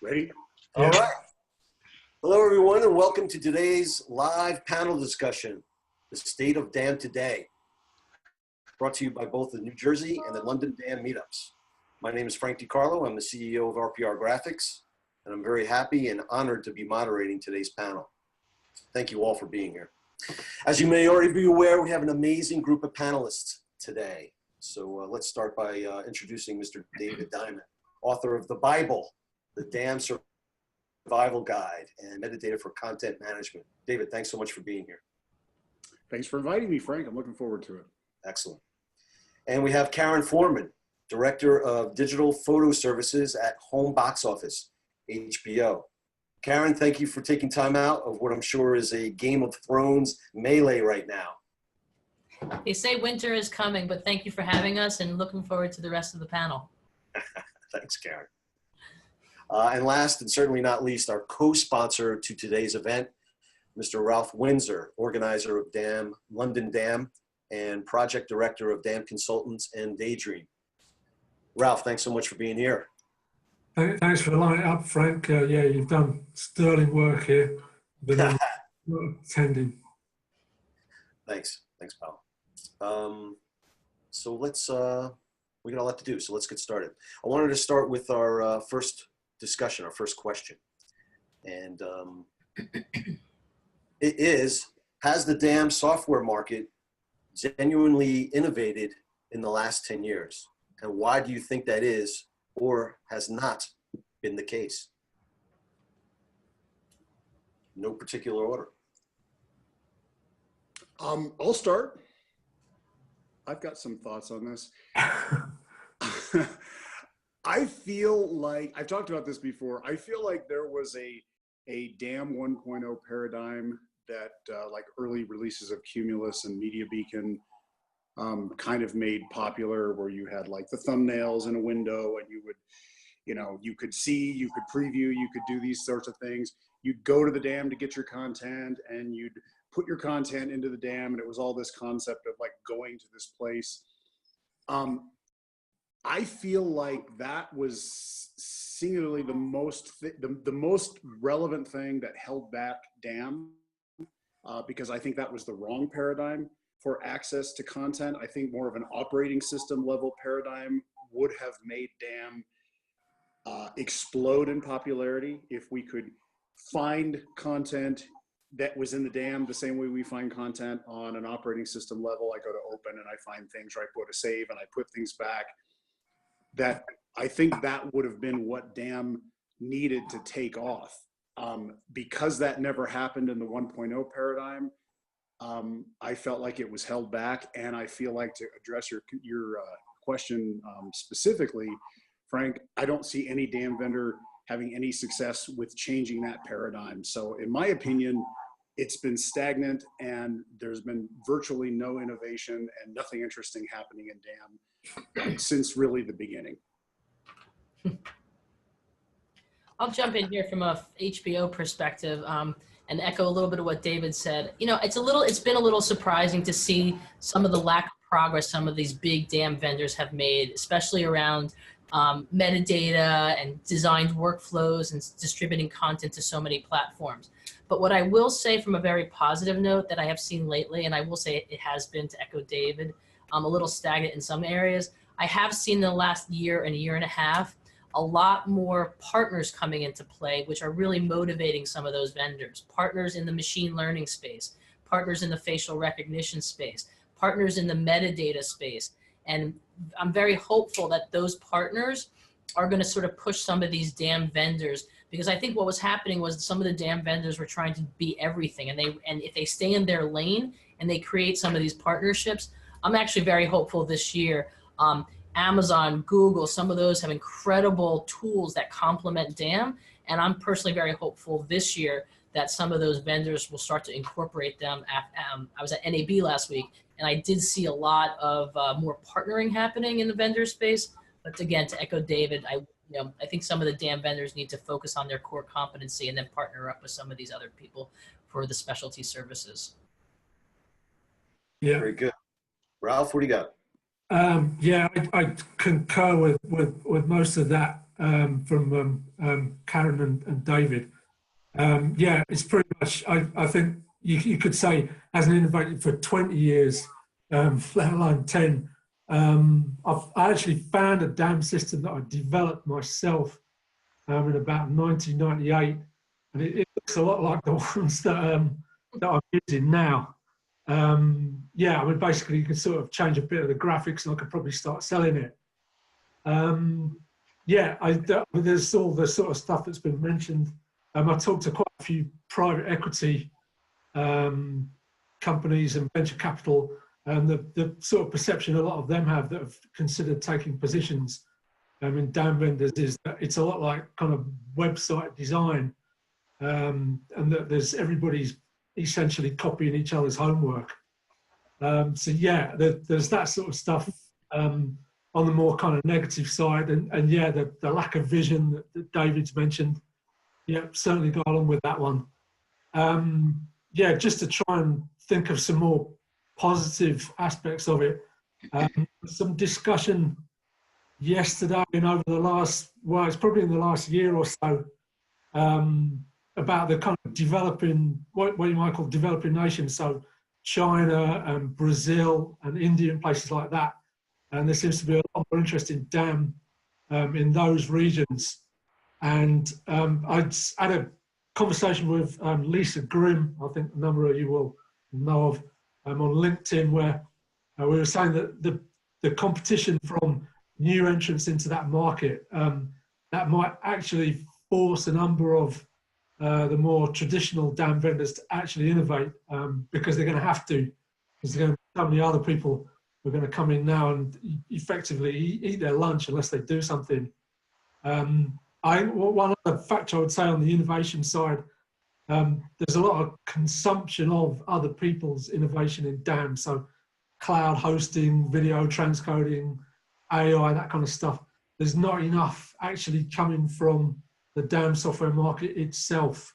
Ready? All right. Hello, everyone, and welcome to today's live panel discussion, The State of Dam Today, brought to you by both the New Jersey and the London Dam Meetups. My name is Frank DeCarlo. I'm the CEO of RPR Graphics, and I'm very happy and honored to be moderating today's panel. Thank you all for being here. As you may already be aware, we have an amazing group of panelists today. So let's start by introducing Mr. David Diamond, author of the Bible, the Dam Survival Guide, and metadata for content management. David, thanks so much for being here. Thanks for inviting me, Frank. I'm looking forward to it. Excellent. And we have Carin Forman, Director of Digital Photo Services at Home Box Office, HBO. Carin, thank you for taking time out of what I'm sure is a Game of Thrones melee right now. They say winter is coming, but thank you for having us and looking forward to the rest of the panel. Thanks, Carin. And last and certainly not least, our co-sponsor to today's event, Mr. Ralph Windsor, organizer of London Dam and project director of Dam Consultants and Daydream. Ralph, thanks so much for being here. Thanks for lining it up, Frank. Yeah, you've done sterling work here. Been attending. Thanks, pal. So let's, we got a lot to do, so let's get started. I wanted to start with our first discussion, our first question. And it is, has the dam software market genuinely innovated in the last 10 years? And why do you think that is or has not been the case? No particular order. I'll start. I've got some thoughts on this. I feel like, I've talked about this before, I feel like there was a DAM 1.0 paradigm that like early releases of Cumulus and Media Beacon kind of made popular, where you had like the thumbnails in a window and you would, you could see, you could preview, you could do these sorts of things. You'd go to the dam to get your content and you'd put your content into the dam, and it was all this concept of like going to this place. I feel like that was singularly the most relevant thing that held back DAM, because I think that was the wrong paradigm for access to content. I think more of an operating system level paradigm would have made DAM explode in popularity if we could find content that was in the dam the same way we find content on an operating system level. I go to open and I find things, or I go to save and I put things back. That I think that would have been what DAM needed to take off. Because that never happened in the 1.0 paradigm, I felt like it was held back. And I feel like, to address your question specifically, Frank, I don't see any DAM vendor having any success with changing that paradigm. So in my opinion, it's been stagnant and there's been virtually no innovation and nothing interesting happening in DAM since really the beginning. I'll jump in here from a HBO perspective and echo a little bit of what David said. It's been a little surprising to see some of the lack of progress some of these big DAM vendors have made, especially around metadata and designed workflows and distributing content to so many platforms. But what I will say from a very positive note that I have seen lately, and I will say it has been, to echo David, a little stagnant in some areas. I have seen in the last year and a year and a half, a lot more partners coming into play, which are really motivating some of those vendors. Partners in the machine learning space, partners in the facial recognition space, partners in the metadata space. And I'm very hopeful that those partners are going to sort of push some of these DAM vendors, because I think what was happening was some of the DAM vendors were trying to be everything. And if they stay in their lane and they create some of these partnerships, I'm actually very hopeful this year. Amazon, Google, some of those have incredible tools that complement DAM. And I'm personally very hopeful this year that some of those vendors will start to incorporate them. I was at NAB last week, and I did see a lot of more partnering happening in the vendor space. But again, to echo David, I think some of the DAM vendors need to focus on their core competency and then partner up with some of these other people for the specialty services. Yeah. Very good. Ralph, what do you got? Yeah, I concur with most of that. from Carin and David. Yeah, it's pretty much, I think you could say, as an innovator for 20 years, let alone 10, I actually found a dam system that I developed myself in about 1998, and it looks a lot like the ones that I'm using now. Yeah, I mean, basically you can sort of change a bit of the graphics and I could probably start selling it. Yeah, there's all the sort of stuff that's been mentioned. I talked to quite a few private equity companies and venture capital, and the sort of perception a lot of them have that have considered taking positions in dam vendors is that it's a lot like kind of website design, and that everybody's essentially copying each other's homework. So yeah, there's that sort of stuff on the more kind of negative side, and yeah, the lack of vision that David's mentioned. Yeah, certainly go along with that one. Yeah, just to try and think of some more positive aspects of it. Some discussion yesterday and over the last, well, it's probably in the last year or so, about the kind of developing, what you might call developing nations. So China and Brazil and India and places like that. And there seems to be a lot more interest in dam in those regions. And I had a conversation with Lisa Grimm, I think a number of you will know of, on LinkedIn, where we were saying that the competition from new entrants into that market, that might actually force a number of the more traditional dam vendors to actually innovate, because they're going to have to, because there are going to be so many other people who are going to come in now and effectively eat their lunch unless they do something. One other factor I would say on the innovation side, there's a lot of consumption of other people's innovation in dams. So cloud hosting, video transcoding, AI, that kind of stuff. There's not enough actually coming from the dam software market itself.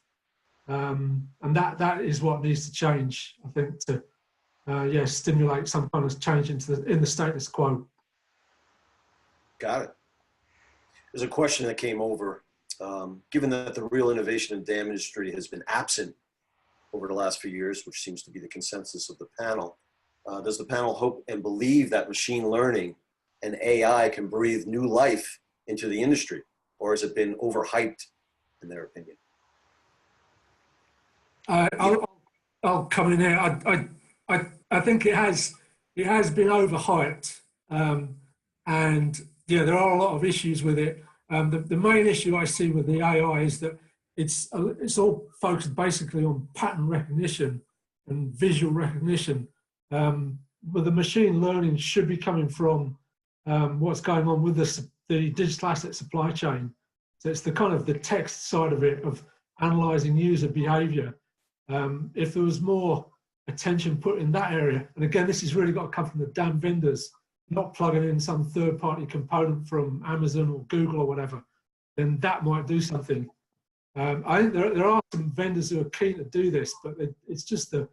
And that is what needs to change, I think, to yeah, stimulate some kind of change in the status quo. Got it. There's a question that came over. Given that the real innovation in the dam industry has been absent over the last few years, which seems to be the consensus of the panel, does the panel hope and believe that machine learning and AI can breathe new life into the industry, or has it been overhyped, in their opinion? I'll come in here. I think it has been overhyped, and yeah, there are a lot of issues with it. The main issue I see with the AI is that it's all focused basically on pattern recognition and visual recognition. But the machine learning should be coming from what's going on with the digital asset supply chain. So it's the kind of the text side of it, of analyzing user behavior. If there was more attention put in that area, and again, this has really got to come from the dam vendors, not plugging in some third-party component from Amazon or Google or whatever, then that might do something. I think there are some vendors who are keen to do this, but it's just the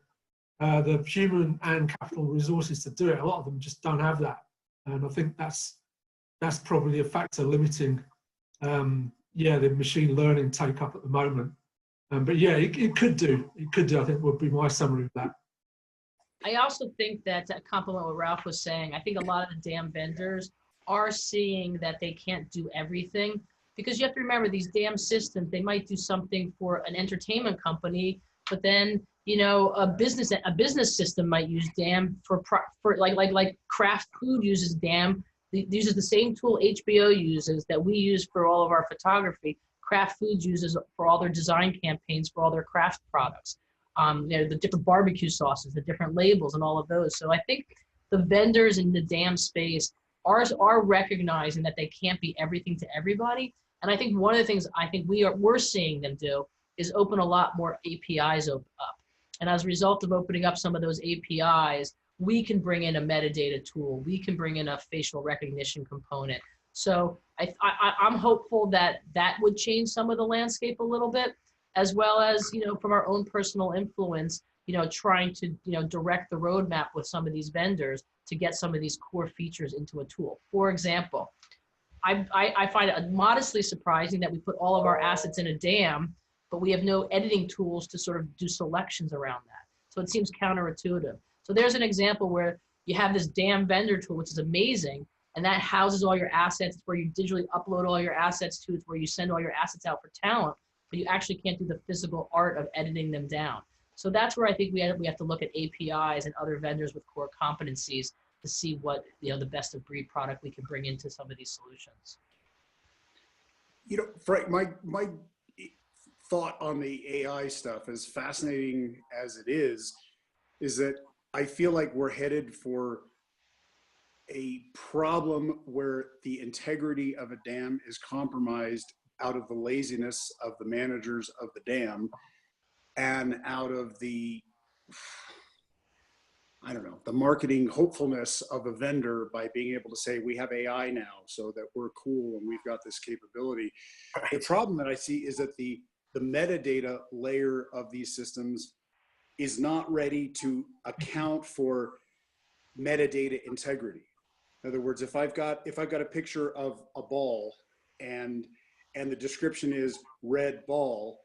human and capital resources to do it. A lot of them just don't have that, and I think that's probably a factor limiting, yeah, the machine learning take up at the moment. But yeah, it could do. I think would be my summary of that. I also think that, to complement what Ralph was saying, I think a lot of the dam vendors are seeing that they can't do everything, because you have to remember, these dam systems, they might do something for an entertainment company, but then, you know, a business system might use dam for like Craft Food uses dam, uses the same tool HBO uses that we use for all of our photography. Craft Foods uses for all their design campaigns for all their craft products. You know, the different barbecue sauces, the different labels, and all of those. So I think the vendors in the dam space are recognizing that they can't be everything to everybody. And I think one of the things I think we're seeing them do is open a lot more APIs up. And as a result of opening up some of those APIs, we can bring in a metadata tool. We can bring in a facial recognition component. So I'm hopeful that would change some of the landscape a little bit, as well as, you know, from our own personal influence, you know, trying to, you know, direct the roadmap with some of these vendors to get some of these core features into a tool. For example, I find it modestly surprising that we put all of our assets in a dam, but we have no editing tools to sort of do selections around that. So it seems counterintuitive. So there's an example where you have this dam vendor tool, which is amazing, and that houses all your assets. It's where you digitally upload all your assets to. It's where you send all your assets out for talent, but you actually can't do the physical art of editing them down. So that's where I think we have to look at APIs and other vendors with core competencies to see what, the best of breed product we can bring into some of these solutions. Frank, my thought on the AI stuff, as fascinating as it is that I feel like we're headed for a problem where the integrity of a dam is compromised out of the laziness of the managers of the dam and out of the, the marketing hopefulness of a vendor by being able to say, we have AI now so that we're cool and we've got this capability. The problem that I see is that the metadata layer of these systems is not ready to account for metadata integrity. In other words, if I've got a picture of a ball and the description is red ball,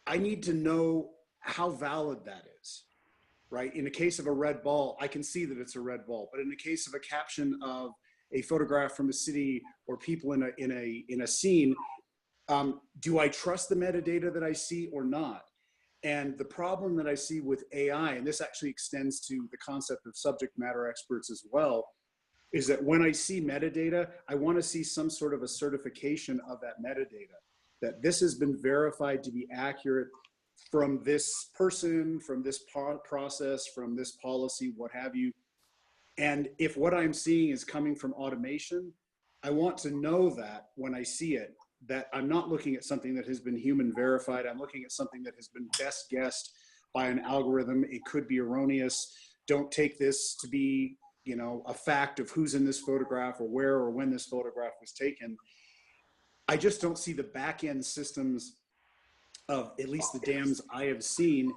I need to know how valid that is, right? In the case of a red ball, I can see that it's a red ball, but in the case of a caption of a photograph from a city or people in a scene, do I trust the metadata that I see or not? And the problem that I see with AI, and this actually extends to the concept of subject matter experts as well, is that when I see metadata, I want to see some sort of a certification of that metadata, that this has been verified to be accurate from this person, from this process, from this policy, what have you. And if what I'm seeing is coming from automation, I want to know that when I see it, that I'm not looking at something that has been human verified. I'm looking at something that has been best guessed by an algorithm. It could be erroneous. Don't take this to be, a fact of who's in this photograph or where or when this photograph was taken. I just don't see the back end systems of at least the dams I have seen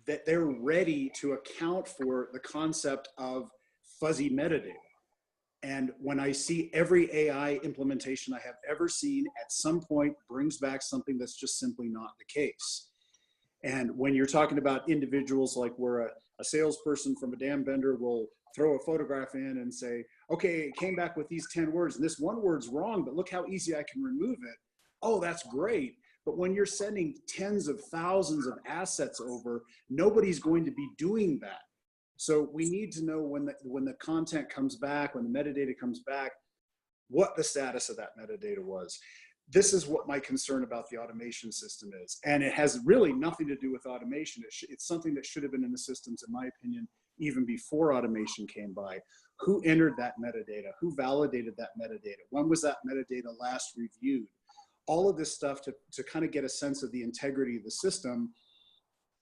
that they're ready to account for the concept of fuzzy metadata. And when I see every AI implementation I have ever seen at some point brings back something that's just simply not the case. And when you're talking about individuals like where a salesperson from a dam vendor will throw a photograph in and say, okay, it came back with these 10 words and this one word's wrong, but look how easy I can remove it. Oh, that's great. But when you're sending tens of thousands of assets over, nobody's going to be doing that. So we need to know when the content comes back, when the metadata comes back, what the status of that metadata was. This is what my concern about the automation system is. And it has really nothing to do with automation. It's something that should have been in the systems, in my opinion, even before automation came by. Who entered that metadata? Who validated that metadata? When was that metadata last reviewed? All of this stuff to kind of get a sense of the integrity of the system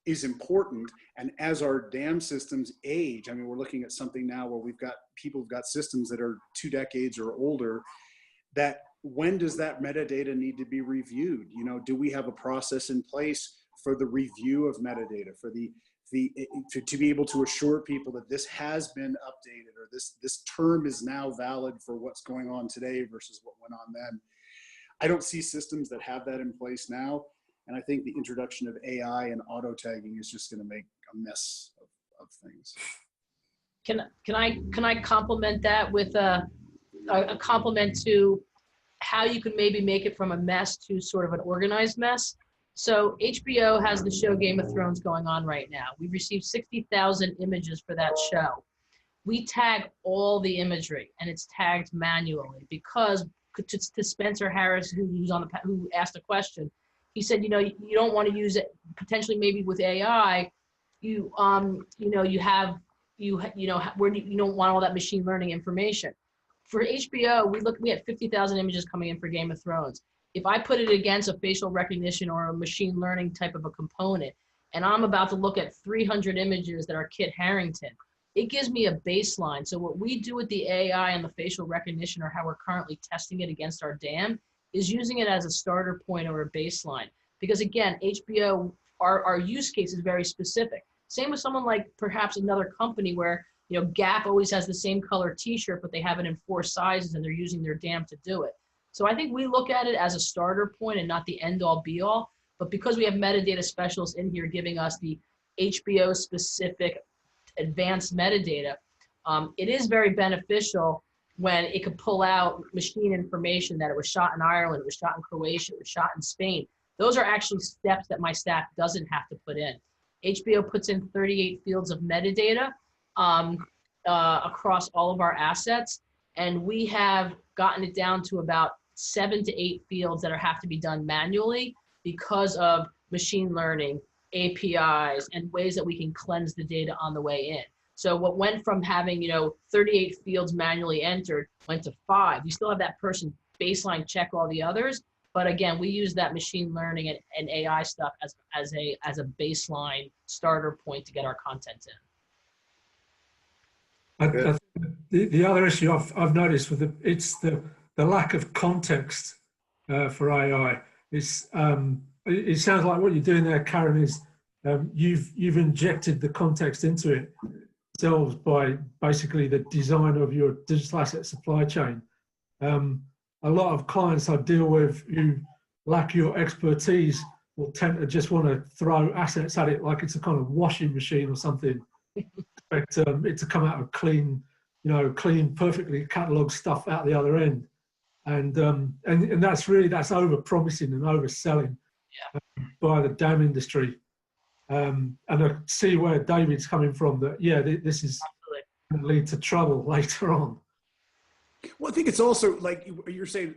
is important. And as our dam systems age, I mean, we're looking at something now where people have got systems that are 2 decades or older, that when does that metadata need to be reviewed? Do we have a process in place for the review of metadata, for to be able to assure people that this has been updated or this term is now valid for what's going on today versus what went on then? I don't see systems that have that in place now. And I think the introduction of AI and auto tagging is just going to make a mess of things. Can I complement that with a compliment to how you can maybe make it from a mess to sort of an organized mess? So HBO has the show Game of Thrones going on right now. We've received 60,000 images for that show. We tag all the imagery and it's tagged manually because to Spencer Harris, who asked a question, he said, you don't want to use it potentially maybe with AI. You don't want all that machine learning information. For HBO, we had 50,000 images coming in for Game of Thrones. If I put it against a facial recognition or a machine learning type of a component, and I'm about to look at 300 images that are Kit Harington, it gives me a baseline. So what we do with the AI and the facial recognition, or how we're currently testing it against our dam, is using it as a starter point or a baseline. Because again, HBO, our use case is very specific. Same with someone like perhaps another company where You know, Gap always has the same color t-shirt, but they have it in 4 sizes and they're using their DAM to do it. So I think we look at it as a starter point and not the end all be all, but because we have metadata specialists in here giving us the HBO specific advanced metadata, it is very beneficial when it could pull out machine information that it was shot in Ireland, it was shot in Croatia, it was shot in Spain. Those are actually steps that my staff doesn't have to put in. HBO puts in 38 fields of metadata across all of our assets, and we have gotten it down to about 7 to 8 fields that have to be done manually because of machine learning, APIs, and ways that we can cleanse the data on the way in. So what went from having, you know, 38 fields manually entered went to 5. You still have that person baseline check all the others, but again, we use that machine learning and AI stuff as a baseline starter point to get our content in. The other issue I've noticed with it's the lack of context for AI. It sounds like what you're doing there, Carin, is you've injected the context into it yourselves by basically the design of your digital asset supply chain. A lot of clients I deal with who lack your expertise will tend to just want to throw assets at it like it's a kind of washing machine or something. Expect it to come out of clean, perfectly catalogued stuff out the other end, and that's over promising and overselling by the DAM industry. And I see where David's coming from. That this is going to lead to trouble later on. Well, I think it's also like you're saying,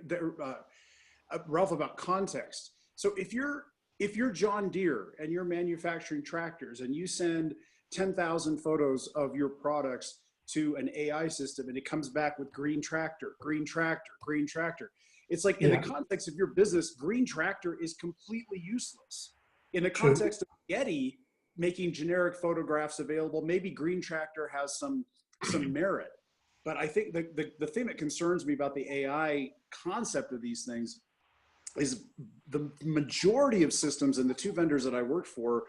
Ralph, about context. So if you're John Deere and you're manufacturing tractors and you send 10,000 photos of your products to an AI system and it comes back with green tractor, green tractor, green tractor. It's like in the context of your business, green tractor is completely useless. In the context of Getty making generic photographs available, maybe green tractor has some merit. But I think the thing that concerns me about the AI concept of these things is the majority of systems, and the 2 vendors that I worked for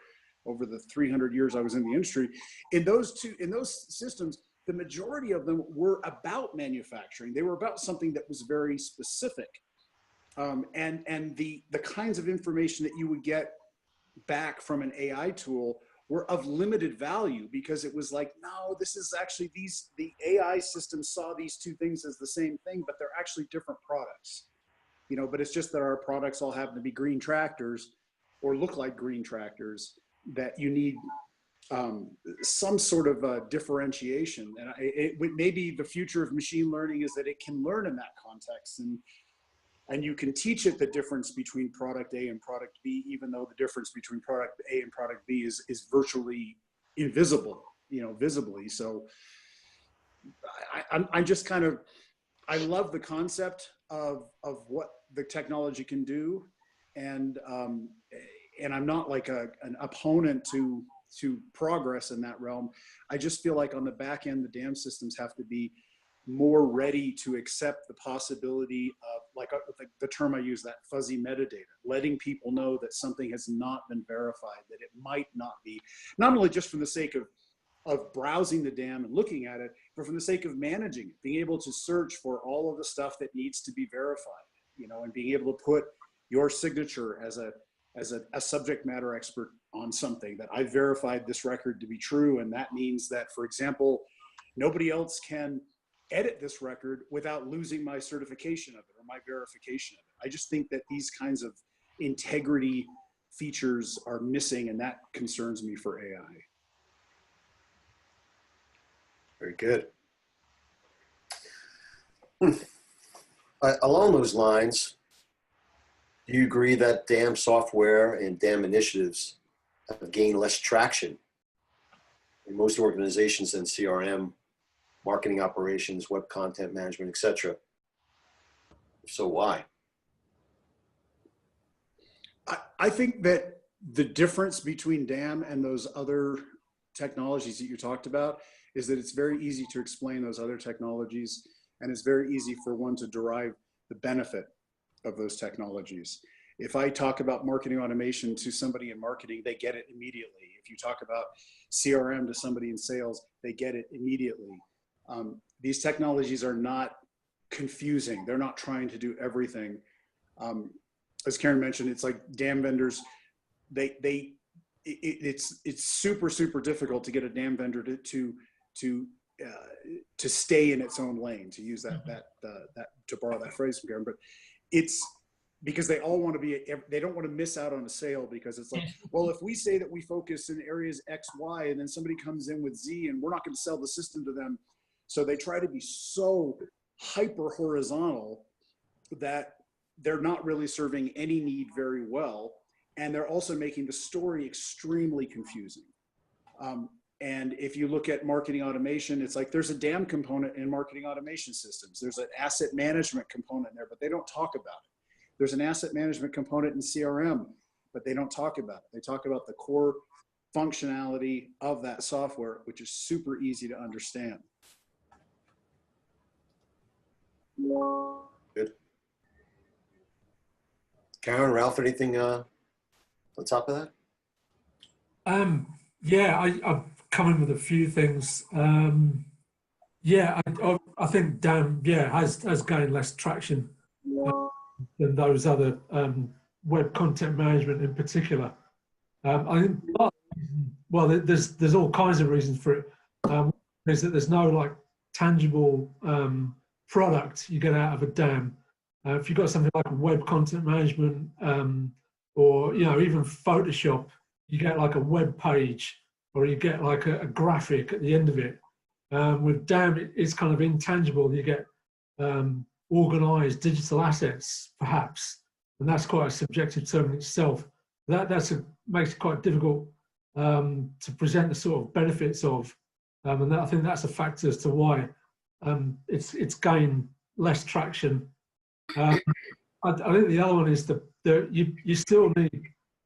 over the 300 years I was in the industry, in those systems, the majority of them were about manufacturing. They were about something that was very specific. And the kinds of information that you would get back from an AI tool were of limited value, because it was like, no, this is actually the AI system saw these 2 things as the same thing, but they're actually different products. But it's just that our products all happen to be green tractors or look like green tractors, that you need some sort of differentiation. And maybe the future of machine learning is that it can learn in that context, and you can teach it the difference between product A and product B, even though the difference between product A and product B is virtually invisible, visibly. So I'm just kind of, I love the concept of what the technology can do. And I'm not like an opponent to progress in that realm. I just feel like on the back end, the DAM systems have to be more ready to accept the possibility of, like the term I use, that fuzzy metadata, letting people know that something has not been verified, that it might not be, not only just from the sake of browsing the DAM and looking at it, but from the sake of managing it, being able to search for all of the stuff that needs to be verified, and being able to put your signature as a subject matter expert on something, that I verified this record to be true. And that means that, for example, nobody else can edit this record without losing my certification of it or my verification of it. I just think that these kinds of integrity features are missing, and that concerns me for AI. Very good. Along those lines, do you agree that DAM software and DAM initiatives have gained less traction in most organizations than CRM, marketing operations, web content management, etc.? So why? I think that the difference between DAM and those other technologies that you talked about is that it's very easy to explain those other technologies, and it's very easy for one to derive the benefit of those technologies. If I talk about marketing automation to somebody in marketing, they get it immediately. If you talk about CRM to somebody in sales, they get it immediately. These technologies are not confusing. They're not trying to do everything. As Carin mentioned, it's like dam vendors. It's super difficult to get a dam vendor to stay in its own lane, to use that to borrow that phrase from Carin. But it's because they all want to be, they don't want to miss out on a sale, because it's like, well, if we say that we focus in areas X, Y, and then somebody comes in with Z, and we're not going to sell the system to them. So they try to be so hyper horizontal that they're not really serving any need very well. And they're also making the story extremely confusing. And if you look at marketing automation, it's like there's a DAM component in marketing automation systems. There's an asset management component there, but they don't talk about it. There's an asset management component in CRM, but they don't talk about it. They talk about the core functionality of that software, which is super easy to understand. Good. Carin, Ralph, anything on top of that? Yeah, I've come in with a few things. Yeah, I think DAM, has gained less traction than those other web content management in particular. I think, well, there's all kinds of reasons for it. Is that there's no like tangible product you get out of a DAM. If you've got something like web content management, or even Photoshop, you get like a web page, or you get like a graphic at the end of it. With DAM, it's kind of intangible. You get organized digital assets, perhaps, and that's quite a subjective term in itself. Makes it quite difficult to present the sort of benefits of, and I think that's a factor as to why it's gained less traction. I think the other one is that you still need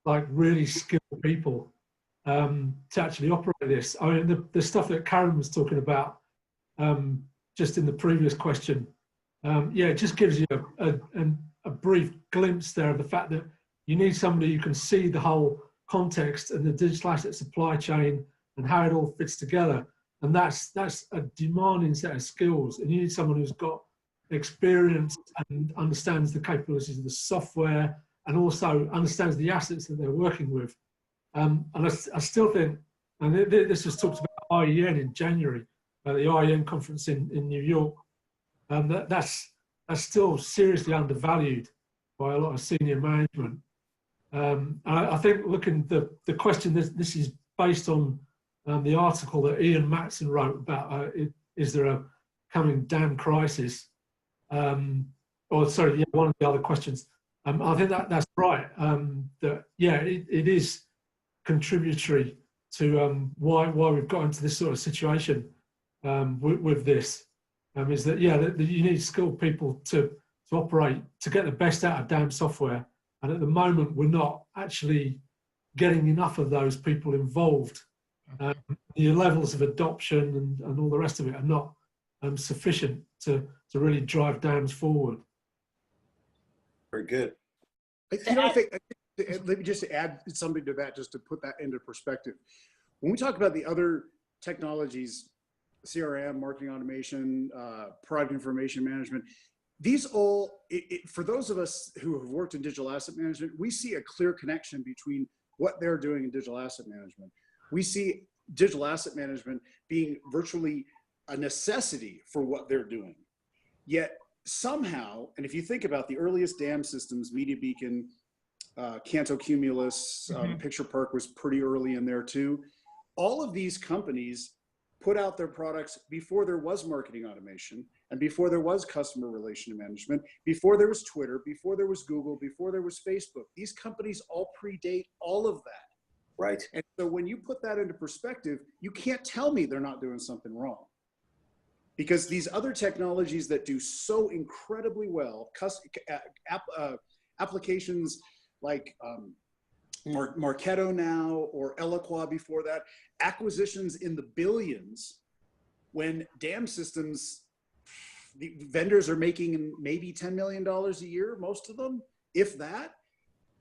like really skilled people to actually operate this. I mean, the stuff that Carin was talking about just in the previous question, it just gives you a brief glimpse there of the fact that you need somebody who can see the whole context and the digital asset supply chain and how it all fits together. And that's a demanding set of skills. And you need someone who's got experience and understands the capabilities of the software and also understands the assets that they're working with. And I still think, and this was talked about IEN in January, the IEN conference in New York, that's still seriously undervalued by a lot of senior management. I think looking the question, this is based on the article that Ian Matson wrote about is there a coming DAM crisis? One of the other questions. I think that's right. It is contributory to why we've got into this sort of situation with this. Is that you need skilled people to operate, to get the best out of DAM software, and at the moment we're not actually getting enough of those people involved. The levels of adoption and all the rest of it are not sufficient to really drive DAMs forward. Very good. I think let me just add something to that, just to put that into perspective. When we talk about the other technologies, CRM, marketing automation, product information management, these all, for those of us who have worked in digital asset management, we see a clear connection between what they're doing in digital asset management. We see digital asset management being virtually a necessity for what they're doing. Yet somehow, and if you think about the earliest DAM systems, Media Beacon, Canto Cumulus, Picture Park was pretty early in there too. All of these companies put out their products before there was marketing automation, and before there was customer relation management, before there was Twitter, before there was Google, before there was Facebook. These companies all predate all of that. Right. And so when you put that into perspective, you can't tell me they're not doing something wrong. Because these other technologies that do so incredibly well, applications like Marketo now, or Eloqua before that, acquisitions in the billions, when DAM systems, the vendors are making maybe $10 million a year, most of them, if that.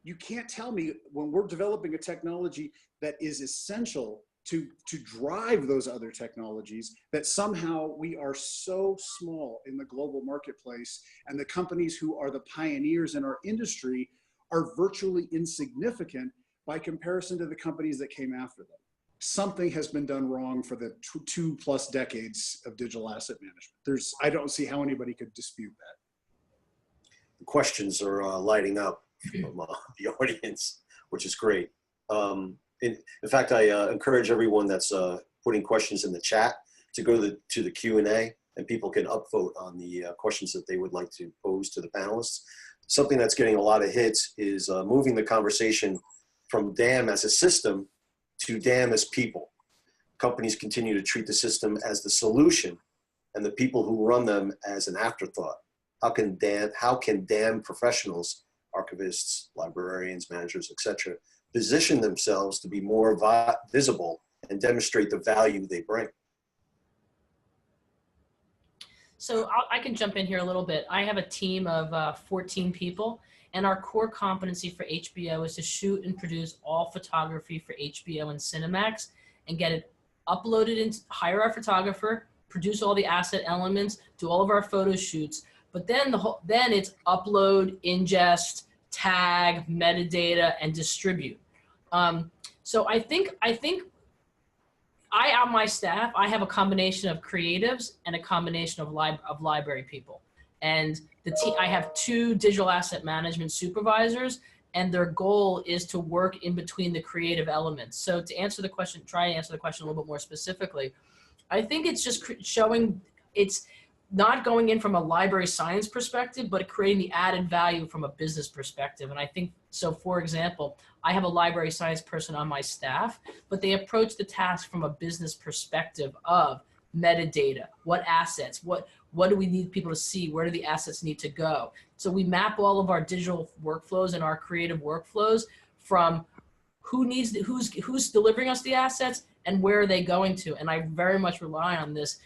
you can't tell me when we're developing a technology that is essential to drive those other technologies, that somehow we are so small in the global marketplace, and the companies who are the pioneers in our industry are virtually insignificant by comparison to the companies that came after them. Something has been done wrong for the 2+ decades of digital asset management. I don't see how anybody could dispute that. The questions are lighting up from the audience, which is great. In fact, I encourage everyone that's putting questions in the chat to go to the Q&A, and people can upvote on the questions that they would like to pose to the panelists. Something that's getting a lot of hits is moving the conversation from DAM as a system to DAM as people. Companies continue to treat the system as the solution and the people who run them as an afterthought. How can DAM professionals, archivists, librarians, managers, etc., position themselves to be more visible and demonstrate the value they bring? So I can jump in here a little bit. I have a team of 14 people, and our core competency for HBO is to shoot and produce all photography for HBO and Cinemax and get it uploaded, hire our photographer, produce all the asset elements, do all of our photo shoots, but then then it's upload, ingest, tag, metadata, and distribute. So I think on my staff, I have a combination of creatives and a combination of library people. And I have 2 digital asset management supervisors, and their goal is to work in between the creative elements. So to answer the question, try and answer the question a little bit more specifically, I think it's just showing, it's not going in from a library science perspective, but creating the added value from a business perspective. And I think, so for example, I have a library science person on my staff, but they approach the task from a business perspective of metadata, what assets, what do we need people to see, where do the assets need to go? So we map all of our digital workflows and our creative workflows from who's delivering us the assets and where are they going to. And I very much rely on this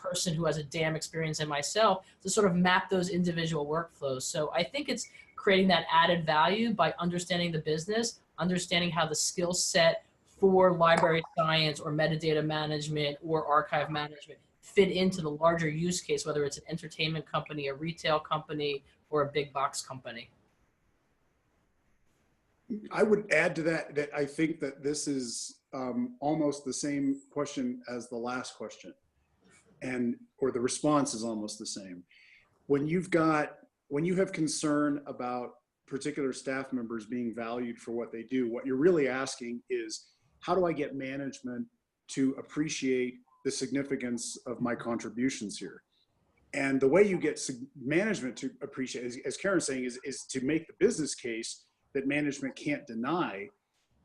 person who has a DAM experience and myself to sort of map those individual workflows. So I think it's creating that added value by understanding the business, understanding how the skill set for library science or metadata management or archive management fit into the larger use case, whether it's an entertainment company, a retail company, or a big box company. I would add to that I think that this is almost the same question as the last question, or the response is almost the same. When you have concern about particular staff members being valued for what they do, what you're really asking is, how do I get management to appreciate the significance of my contributions here? And the way you get management to appreciate, as Carin's saying, is to make the business case that management can't deny.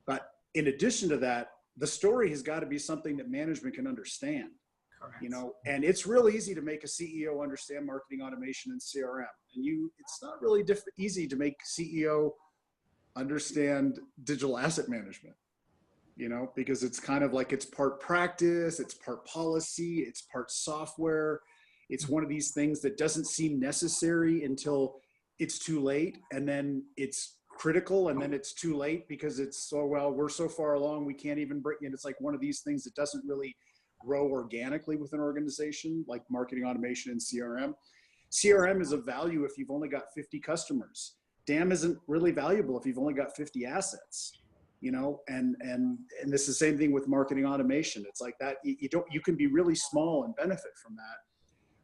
But in addition to that, the story has got to be something that management can understand. Correct. You know, and it's real easy to make a CEO understand marketing automation and CRM. And it's not really easy to make CEO understand digital asset management, you know, because it's kind of like it's part practice, it's part policy, it's part software. It's one of these things that doesn't seem necessary until it's too late, and then it's critical, and then it's too late because it's so, well, we're so far along, we can't even bring in. It's like one of these things that doesn't really grow organically with an organization, like marketing automation and CRM. CRM is of value if you've only got 50 customers. DAM isn't really valuable if you've only got 50 assets, you know, and this is the same thing with marketing automation. It's like that, you can be really small and benefit from that.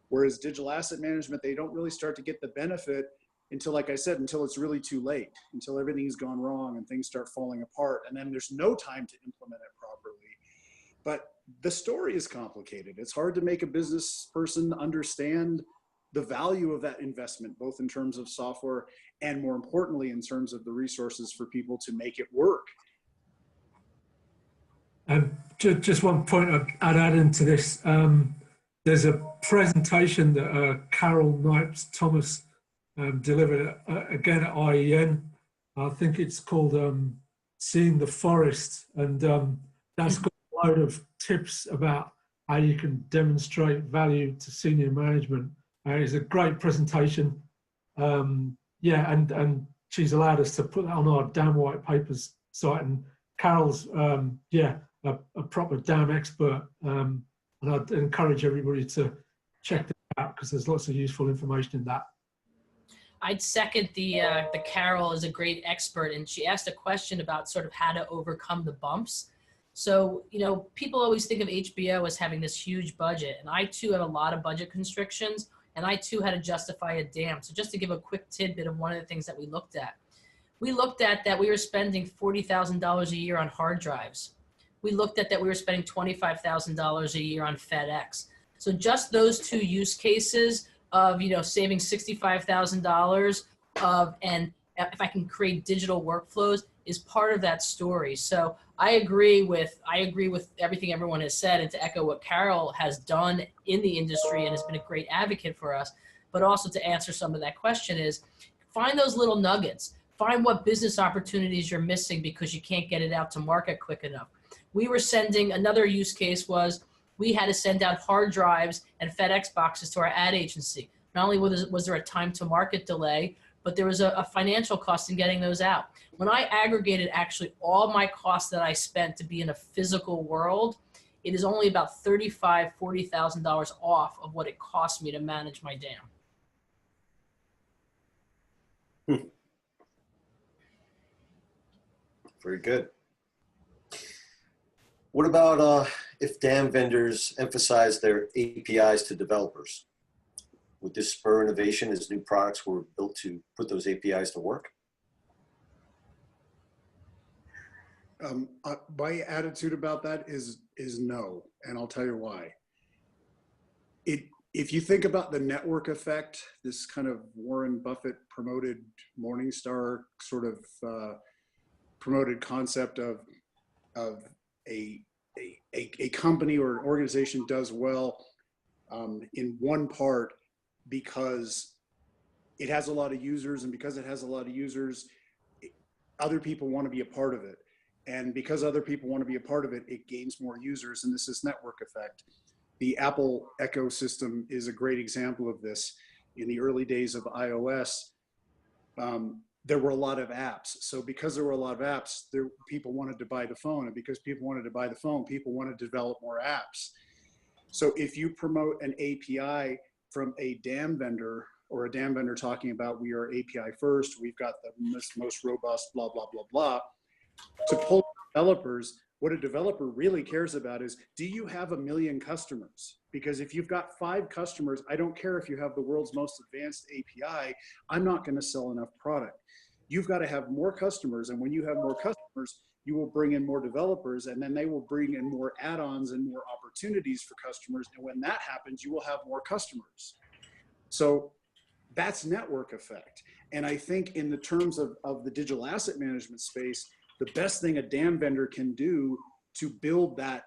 Whereas digital asset management, they don't really start to get the benefit until, like I said, until it's really too late, until everything's gone wrong and things start falling apart, and then there's no time to implement it properly. But the story is complicated. It's hard to make a business person understand the value of that investment, both in terms of software and, more importantly, in terms of the resources for people to make it work. Just one point I'd add into this. There's a presentation that Carol Knights-Thomas delivered again at IEN. I think it's called Seeing the Forest, and that's got a load of tips about how you can demonstrate value to senior management. It's a great presentation. Yeah, and she's allowed us to put that on our damn white papers site. And Carol's, a proper damn expert. And I'd encourage everybody to check that out because there's lots of useful information in that. I'd second the Carol is a great expert, and she asked a question about sort of how to overcome the bumps. So, people always think of HBO as having this huge budget, and I too had a lot of budget constrictions, and I too had to justify a dam. So just to give a quick tidbit of one of the things that we looked at that we were spending $40,000 a year on hard drives. We looked at that we were spending $25,000 a year on FedEx. So just those two use cases of, saving $65,000 and if I can create digital workflows is part of that story. So I agree with everything everyone has said, and to echo what Carol has done in the industry and has been a great advocate for us, but also to answer some of that question is find those little nuggets, find what business opportunities you're missing because you can't get it out to market quick enough. We were sending, another use case was we had to send out hard drives and FedEx boxes to our ad agency. Not only was there a time to market delay, but there was a financial cost in getting those out. When I aggregated actually all my costs that I spent to be in a physical world, it is only about $35,000, $40,000 off of what it cost me to manage my dam. Very good. What about if dam vendors emphasize their APIs to developers? Would this spur innovation as new products were built to put those APIs to work? My attitude about that is no, and I'll tell you why. If you think about the network effect, this kind of Warren Buffett promoted Morningstar sort of promoted concept of a company or an organization does well in one part because it has a lot of users, and because it has a lot of users, other people want to be a part of it. And because other people want to be a part of it, it gains more users, and this is network effect. The Apple ecosystem is a great example of this. In the early days of iOS, there were a lot of apps. So because there were a lot of apps, people wanted to buy the phone. And because people wanted to buy the phone, people wanted to develop more apps. So if you promote an API from a DAM vendor, or a DAM vendor talking about we are API first, we've got the most robust blah, blah, blah, blah, to pull developers, what a developer really cares about is, do you have 1 million customers? Because if you've got 5 customers, I don't care if you have the world's most advanced API, I'm not going to sell enough product. You've got to have more customers, and when you have more customers, you will bring in more developers, and then they will bring in more add-ons and more opportunities for customers. And when that happens, you will have more customers. So that's network effect. And I think in the terms of the digital asset management space, the best thing a DAM vendor can do to build that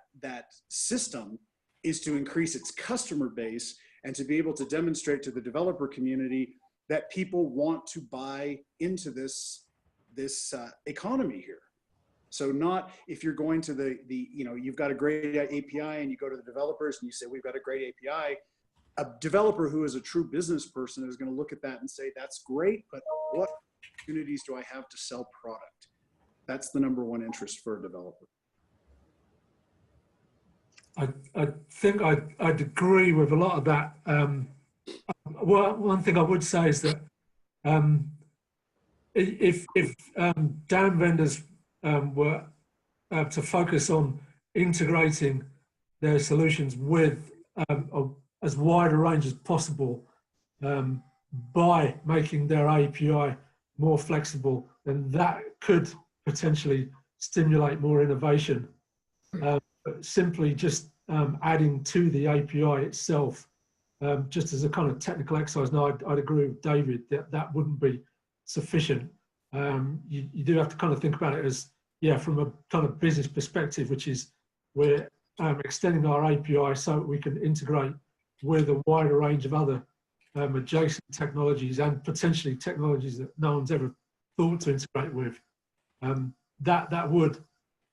system is to increase its customer base and to be able to demonstrate to the developer community that people want to buy into this economy here. So not if you're going to you've got a great API and you go to the developers and you say, we've got a great API. A developer who is a true business person is going to look at that and say, that's great, but what opportunities do I have to sell product? That's the number one interest for a developer. I think I'd agree with a lot of that. One thing I would say is that if DAM vendors were to focus on integrating their solutions with as wide a range as possible by making their API more flexible, then that could potentially stimulate more innovation. But simply just adding to the API itself, just as a kind of technical exercise, no, I'd agree with David that wouldn't be sufficient. You do have to kind of think about it as, from a kind of business perspective, which is we're extending our API so that we can integrate with a wider range of other adjacent technologies and potentially technologies that no one's ever thought to integrate with. That would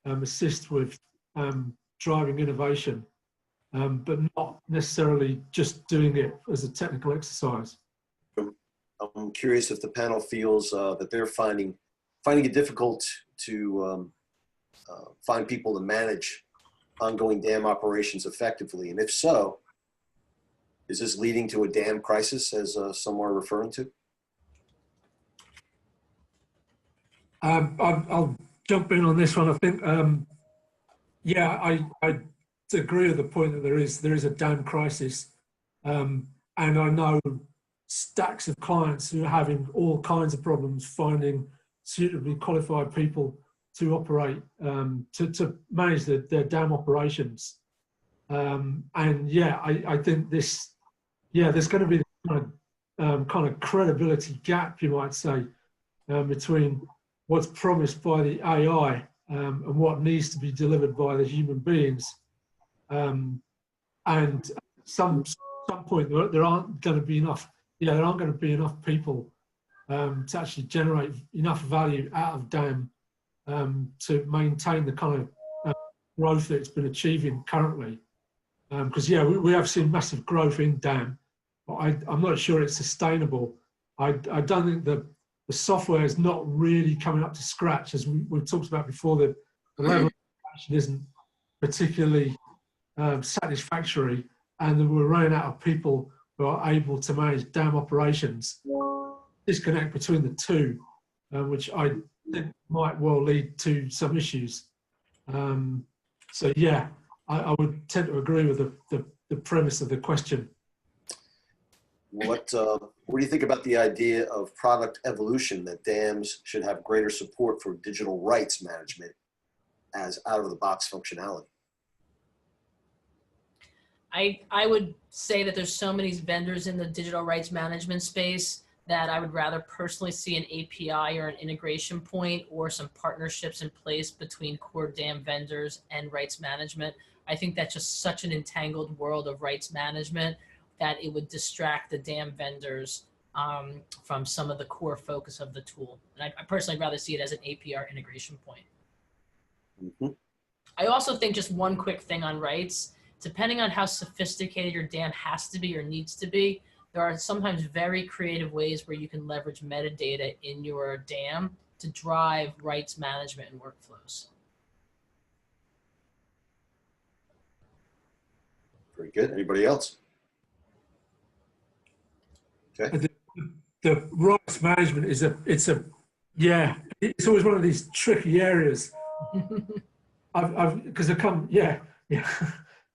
assist with driving innovation, but not necessarily just doing it as a technical exercise. I'm I'm curious if the panel feels that they're finding it difficult to find people to manage ongoing dam operations effectively, and if so, is this leading to a dam crisis, as some are referring to? I'll jump in on this one. I think, yeah, I agree with the point that there is a dam crisis, and I know stacks of clients who are having all kinds of problems finding suitably qualified people to operate, to manage their dam operations. And yeah, I think there's going to be this kind of credibility gap, you might say, between what's promised by the AI and what needs to be delivered by the human beings. And at some point there aren't going to be enough. Yeah, there aren't going to be enough people to actually generate enough value out of dam to maintain the kind of growth that it's been achieving currently. Because yeah, we have seen massive growth in dam, but I'm not sure it's sustainable. I don't think the software is not really coming up to scratch, as we've talked about before. The level of action isn't particularly satisfactory, and we're running out of people who are able to manage dam operations. Disconnect between the two, which I think might well lead to some issues. So yeah, I would tend to agree with the premise of the question. What do you think about the idea of product evolution, that dams should have greater support for digital rights management as out-of-the-box functionality? I would say that there's so many vendors in the digital rights management space that I would rather personally see an API or an integration point or some partnerships in place between core dam vendors and rights management. I think that's just such an entangled world of rights management that it would distract the dam vendors from some of the core focus of the tool. And I personally rather see it as an API integration point. Mm-hmm. I also think, just one quick thing on rights, depending on how sophisticated your dam has to be or needs to be, there are sometimes very creative ways where you can leverage metadata in your dam to drive rights management and workflows. Very good. Anybody else? Okay. The rights management is it's always one of these tricky areas. Because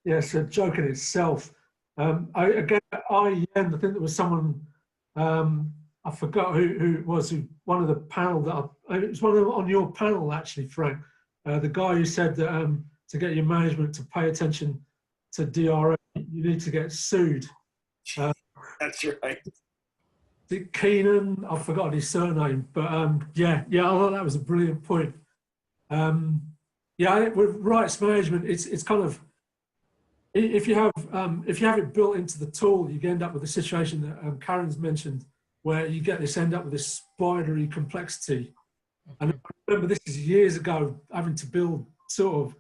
it's a joke in itself. I think there was someone, I forgot who it was, one of the panel it was one of them on your panel actually, Frank, the guy who said that to get your management to pay attention to DRM, you need to get sued. That's right. Keenan, I've forgotten his surname, but I thought that was a brilliant point. With rights management, it's kind of, if you have it built into the tool, you end up with a situation that Carin's mentioned, where you end up with this spidery complexity. And I remember this is years ago, having to build sort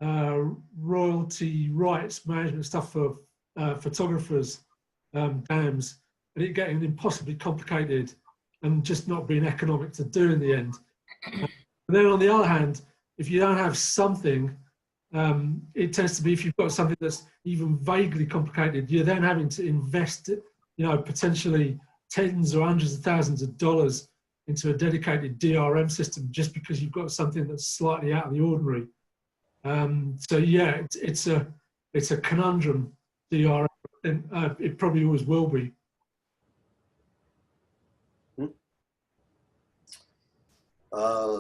of royalty rights management stuff for photographers, dams, and it getting impossibly complicated and just not being economic to do in the end. And then on the other hand, if you don't have something, it tends to be, if you've got something that's even vaguely complicated, you're then having to invest, potentially tens or hundreds of thousands of dollars into a dedicated DRM system just because you've got something that's slightly out of the ordinary. It's a conundrum, DRM, and it probably always will be.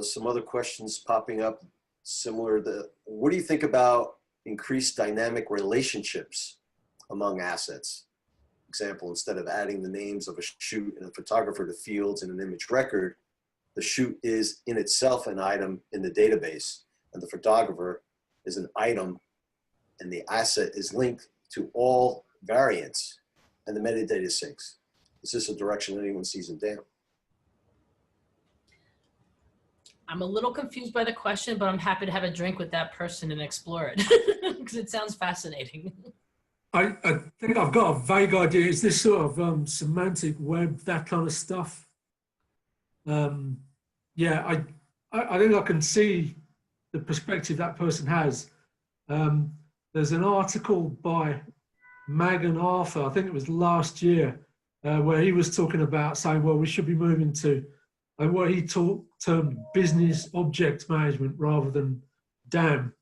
Some other questions popping up similar to, what do you think about increased dynamic relationships among assets? Example, instead of adding the names of a shoot and a photographer to fields in an image record, the shoot is in itself an item in the database, and the photographer is an item, and the asset is linked to all variants, and the metadata syncs. Is this a direction anyone sees in DAM? I'm a little confused by the question, but I'm happy to have a drink with that person and explore it because it sounds fascinating. I think I've got a vague idea. Is this sort of semantic web, that kind of stuff? Yeah, I think I can see the perspective that person has. There's an article by Megan Arthur, I think it was last year, where he was talking about saying, well, we should be moving to what he termed business object management rather than DAM.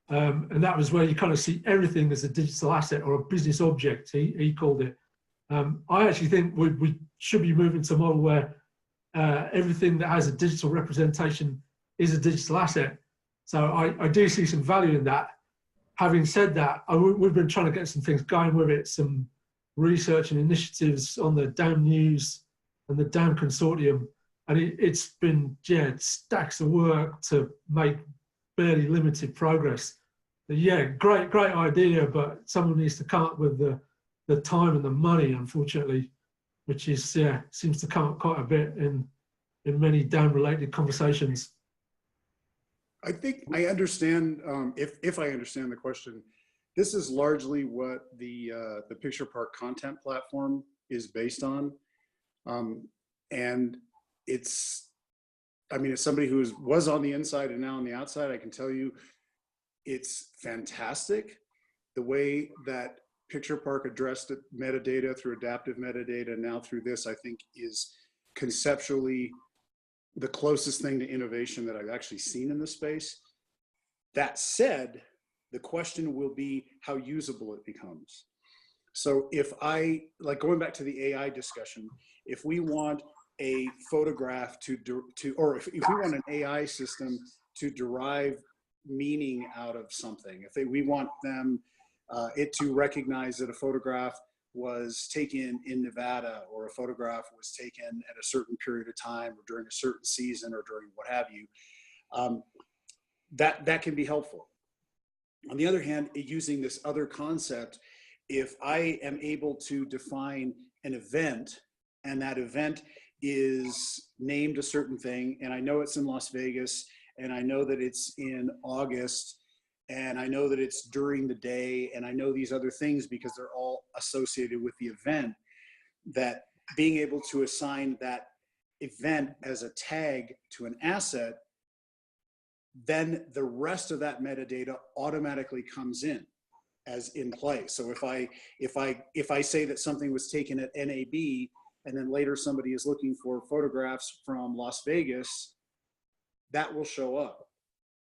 And that was where you kind of see everything as a digital asset or a business object, he called it. I actually think we should be moving to a model where everything that has a digital representation is a digital asset. So I do see some value in that. Having said that, we've been trying to get some things going with it, some research and initiatives on the DAM News and the DAM Consortium. And it's been, yeah, stacks of work to make barely limited progress. But yeah, great idea, but someone needs to come up with the time and the money, unfortunately, which is, yeah, seems to come up quite a bit in many DAM-related conversations. I think I understand, if I understand the question, this is largely what the Picture Park content platform is based on. And it's, I mean, as somebody who was on the inside and now on the outside, I can tell you it's fantastic. The way that Picture Park addressed metadata through adaptive metadata and now through this, I think is conceptually the closest thing to innovation that I've actually seen in the space. That said, the question will be how usable it becomes. So if like going back to the AI discussion, if we want a photograph or if we want an AI system to derive meaning out of something, we want it to recognize that a photograph was taken in Nevada or a photograph was taken at a certain period of time or during a certain season or during what have you, that can be helpful. On the other hand, using this other concept, if I am able to define an event and that event is named a certain thing and I know it's in Las Vegas and I know that it's in August and I know that it's during the day, and I know these other things because they're all associated with the event, that being able to assign that event as a tag to an asset, then the rest of that metadata automatically comes in as in play. So if I say that something was taken at NAB and then later somebody is looking for photographs from Las Vegas, that will show up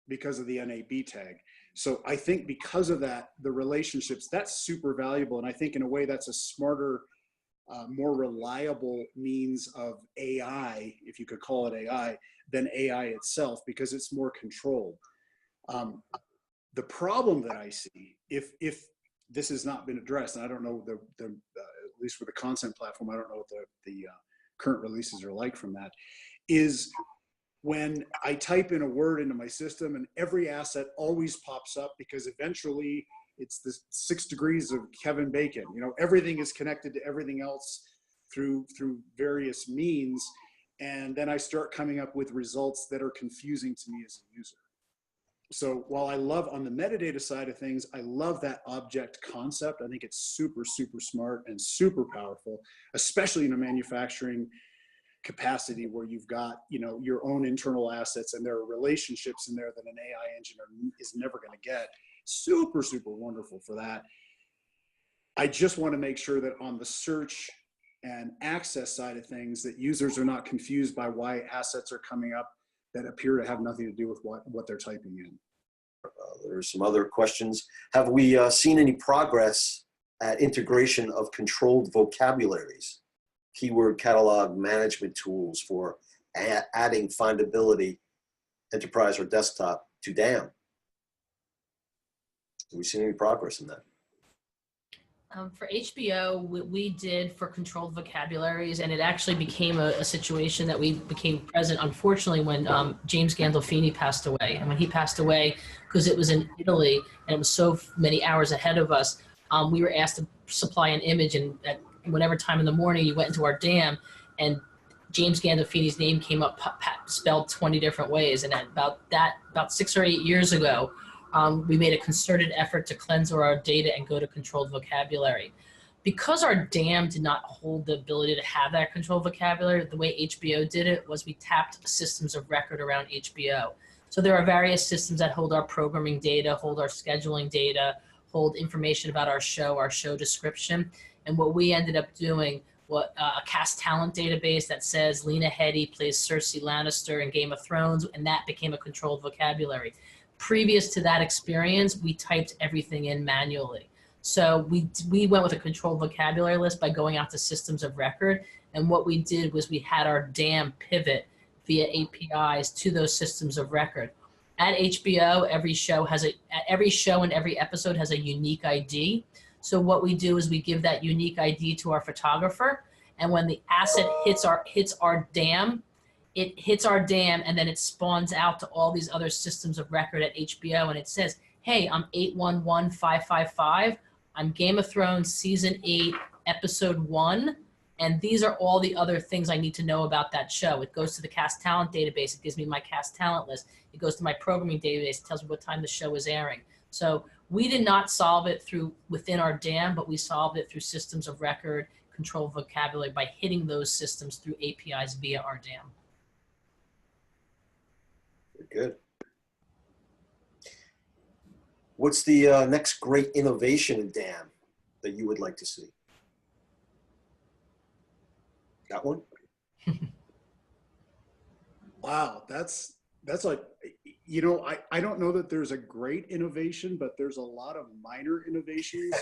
because of the NAB tag. So I think because of that, the relationships, that's super valuable. And I think in a way that's a smarter, more reliable means of AI, if you could call it AI, than AI itself, because it's more controlled. The problem that I see, if this has not been addressed, and I don't know at least with the content platform, I don't know what the current releases are like from that, is when I type in a word into my system and every asset always pops up because eventually it's the 6 degrees of Kevin Bacon. You know, everything is connected to everything else through various means. And then I start coming up with results that are confusing to me as a user. So while I love on the metadata side of things, I love that object concept. I think it's super, super smart and super powerful, especially in a manufacturing capacity where you've got, you know, your own internal assets and there are relationships in there that an AI engine is never going to get. Super, super wonderful for that. I just want to make sure that on the search and access side of things, that users are not confused by why assets are coming up that appear to have nothing to do with what they're typing in. There are some other questions. Have we seen any progress at integration of controlled vocabularies, keyword catalog management tools for adding findability, enterprise or desktop, to DAM? Have we seen any progress in that? For HBO, we did for controlled vocabularies, and it actually became a situation that we became present, unfortunately, when James Gandolfini passed away. And when he passed away, because it was in Italy and it was so many hours ahead of us, we were asked to supply an image, and at whatever time in the morning you went into our DAM, and James Gandolfini's name came up spelled 20 different ways. And about 6 or 8 years ago, we made a concerted effort to cleanse our data and go to controlled vocabulary. Because our DAM did not hold the ability to have that controlled vocabulary, the way HBO did it was we tapped systems of record around HBO. So there are various systems that hold our programming data, hold our scheduling data, hold information about our show description. And what we ended up doing, a cast talent database that says Lena Headey plays Cersei Lannister in Game of Thrones, and that became a controlled vocabulary. Previous to that experience, we typed everything in manually. So we went with a controlled vocabulary list by going out to systems of record. And what we did was we had our DAM pivot via APIs to those systems of record. At HBO, every show and every episode has a unique ID. So what we do is we give that unique ID to our photographer. And when the asset hits our DAM, it hits our DAM, and then it spawns out to all these other systems of record at HBO. And it says, hey, I'm 811555. I'm Game of Thrones season 8, episode 1. And these are all the other things I need to know about that show. It goes to the cast talent database. It gives me my cast talent list. It goes to my programming database. It tells me what time the show is airing. So we did not solve it within our DAM, but we solved it through systems of record, controlled vocabulary by hitting those systems through APIs via our DAM. Good. What's the next great innovation in DAM that you would like to see? Got one? Wow, that's like, you know, I don't know that there's a great innovation, but there's a lot of minor innovations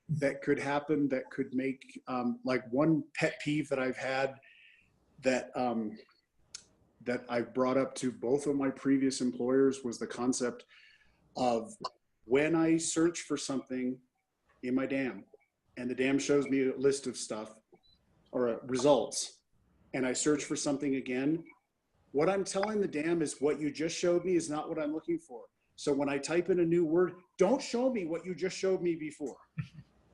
that could happen that could make, like one pet peeve that I've had that I've brought up to both of my previous employers was the concept of when I search for something in my DAM and the DAM shows me a list of stuff or results, and I search for something again, what I'm telling the DAM is what you just showed me is not what I'm looking for. So when I type in a new word, don't show me what you just showed me before.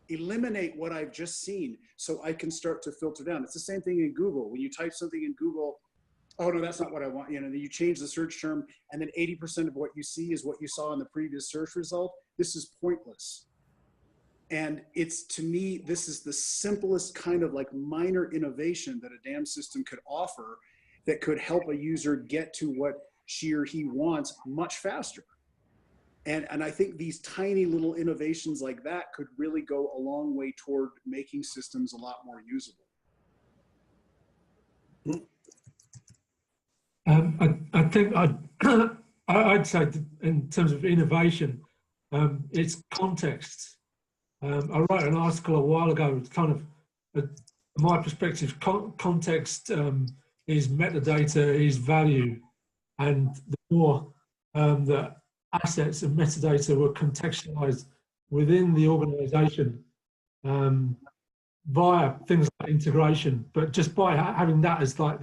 Eliminate what I've just seen so I can start to filter down. It's the same thing in Google. When you type something in Google, oh no, that's not what I want. You know, then you change the search term and then 80% of what you see is what you saw in the previous search result. This is pointless. And it's, to me, this is the simplest kind of like minor innovation that a DAM system could offer that could help a user get to what she or he wants much faster. And I think these tiny little innovations like that could really go a long way toward making systems a lot more usable. I think I'd say that in terms of innovation, it's context. I wrote an article a while ago, kind of my perspective, context is metadata, is value, and the more that assets and metadata were contextualized within the organization via things like integration, but just by having that as like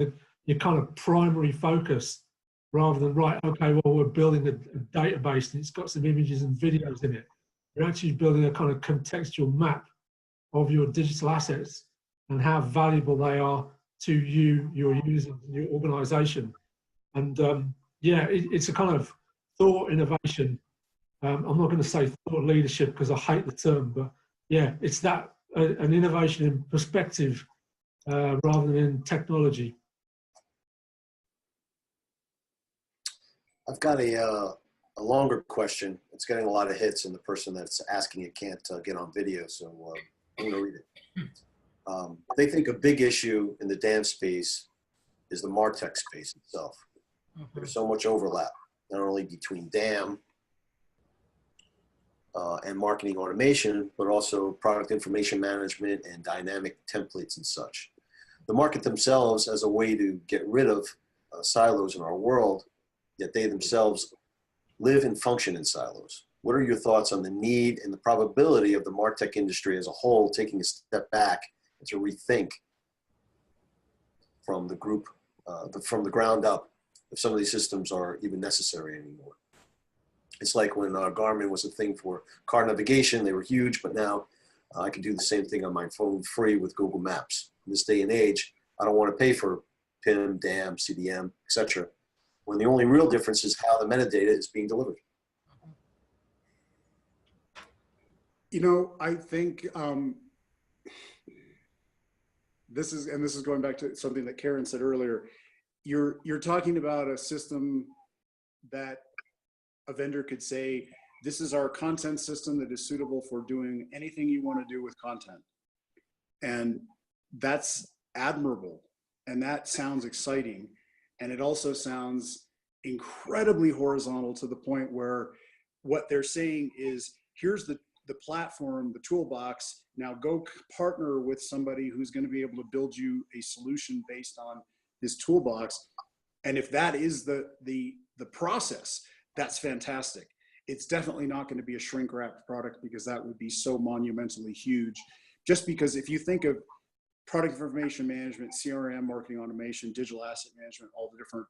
your kind of primary focus, rather than, right, okay, well, we're building a database and it's got some images and videos in it. You're actually building a kind of contextual map of your digital assets and how valuable they are to you, your users, and your organization. And yeah, it's a kind of thought innovation. I'm not going to say thought leadership because I hate the term, but yeah, it's that an innovation in perspective rather than in technology. I've got a longer question. It's getting a lot of hits, and the person that's asking it can't get on video, so I'm going to read it. They think a big issue in the DAM space is the MarTech space itself. There's so much overlap, not only between DAM and marketing automation, but also product information management and dynamic templates and such. The market themselves as a way to get rid of silos in our world, yet they themselves live and function in silos. What are your thoughts on the need and the probability of the MarTech industry as a whole taking a step back and to rethink from the group, from the ground up, if some of these systems are even necessary anymore? It's like when Garmin was a thing for car navigation, they were huge, but now I can do the same thing on my phone free with Google Maps. In this day and age, I don't want to pay for PIM, DAM, CDM, etc., when the only real difference is how the metadata is being delivered. You know, I think this is going back to something that Carin said earlier. You're talking about a system that a vendor could say, this is our content system that is suitable for doing anything you want to do with content. And that's admirable. And that sounds exciting. And it also sounds incredibly horizontal to the point where what they're saying is, here's the platform, the toolbox. Now go partner with somebody who's going to be able to build you a solution based on this toolbox. And if that is the process, that's fantastic. It's definitely not going to be a shrink wrapped product, because that would be so monumentally huge. Just because if you think of product information management, CRM, marketing automation, digital asset management, all the different,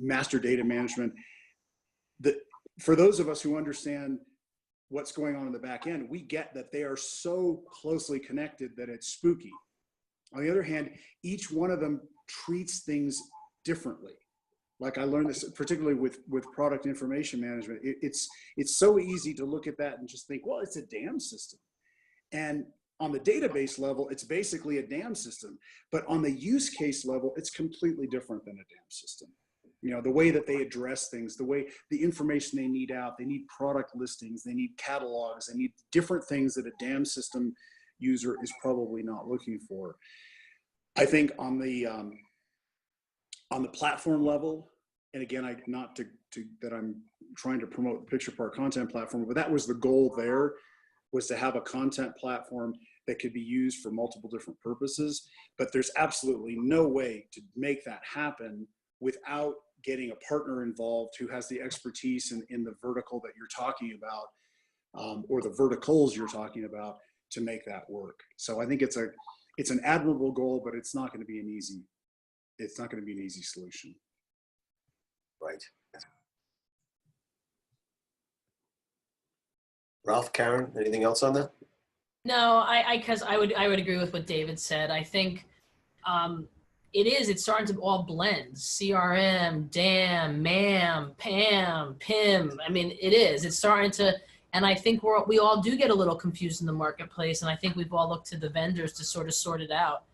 master data management, for those of us who understand what's going on in the back end, we get that they are so closely connected that it's spooky. On the other hand, each one of them treats things differently. Like I learned this particularly with product information management. It's so easy to look at that and just think, well, it's a DAM system. And on the database level, it's basically a DAM system. But on the use case level, it's completely different than a DAM system. You know, the way that they address things, the way the information they need out, they need product listings, they need catalogs, they need different things that a DAM system user is probably not looking for. I think on the platform level, and again, that I'm trying to promote the Picture Park content platform, but that was the goal there, was to have a content platform that could be used for multiple different purposes. But there's absolutely no way to make that happen without getting a partner involved who has the expertise in the vertical that you're talking about, or the verticals you're talking about, to make that work. So I think it's an admirable goal, but it's not going to be an easy solution. Right. Ralph, Carin, anything else on that? No, because I would agree with what David said. I think it's starting to all blend. CRM, DAM, MAM, PAM, PIM. I mean, it's starting to, and I think we all do get a little confused in the marketplace, and I think we've all looked to the vendors to sort of sort it out.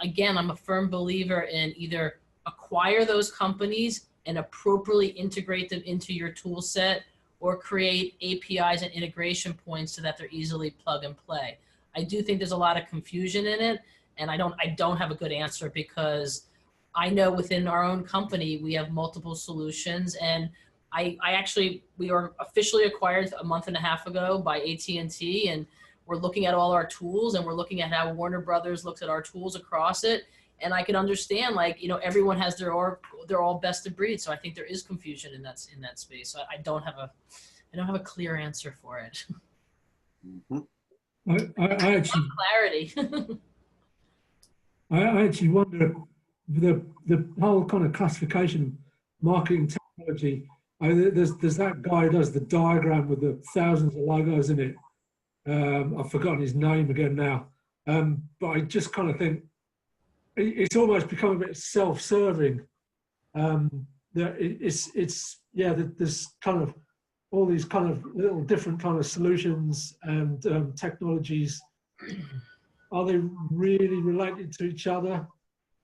Again, I'm a firm believer in either acquire those companies and appropriately integrate them into your tool set, or create APIs and integration points so that they're easily plug and play. I do think there's a lot of confusion in it, and I don't have a good answer, because I know within our own company we have multiple solutions, and we were officially acquired a month and a half ago by AT&T, and we're looking at all our tools, and we're looking at how Warner Brothers looks at our tools across it. And I can understand, everyone has they're all best of breed. So I think there is confusion in that space. So I don't have a clear answer for it. Mm-hmm. I actually clarity. I actually wonder, the whole kind of classification of marketing technology. There's that guy who does the diagram with the thousands of logos in it. I've forgotten his name again now. But I just kind of think it's almost become a bit self-serving. There's kind of all these kind of little different kind of solutions and technologies. Are they really related to each other?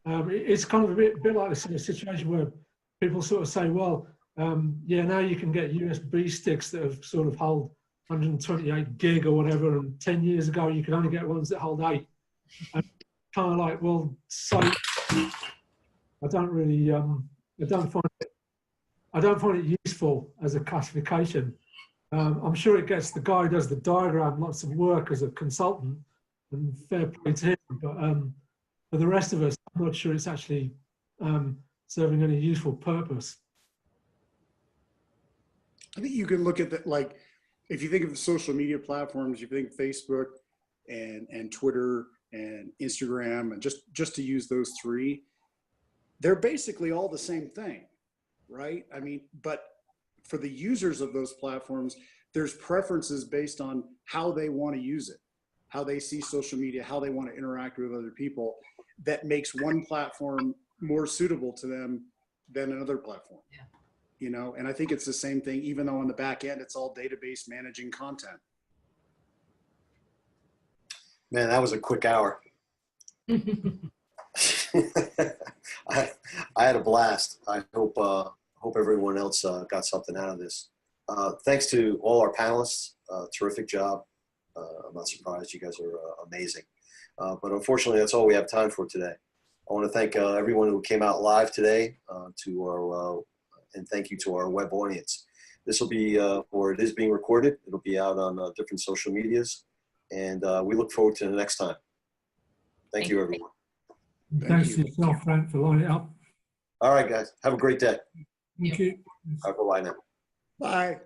It's kind of a bit like a sort of situation where people sort of say, well, now you can get USB sticks that have sort of hold 128 gig or whatever, and 10 years ago you could only get ones that hold 8. And kind of like, well, so I don't find it useful as a classification. I'm sure it gets the guy who does the diagram lots of work as a consultant, and fair play to him. But for the rest of us, I'm not sure it's actually serving any useful purpose. I think you can look at that, like, if you think of the social media platforms, you think Facebook and Twitter and Instagram, and just to use those three, they're basically all the same thing, right? I mean, but for the users of those platforms, there's preferences based on how they want to use it, how they see social media, how they want to interact with other people, that makes one platform more suitable to them than another platform. Yeah. you know, and I think it's the same thing, even though on the back end, it's all database managing content. Man, that was a quick hour. I had a blast. I hope everyone else got something out of this. Thanks to all our panelists. Terrific job. I'm not surprised. You guys are amazing. But unfortunately, that's all we have time for today. I want to thank everyone who came out live today and thank you to our web audience. This will be, or it is being recorded. It'll be out on different social medias. And we look forward to the next time. Thank you, everyone. Thanks to yourself, Frank, for lining it up. All right, guys. Have a great day. Thank you. Bye-bye now. Bye.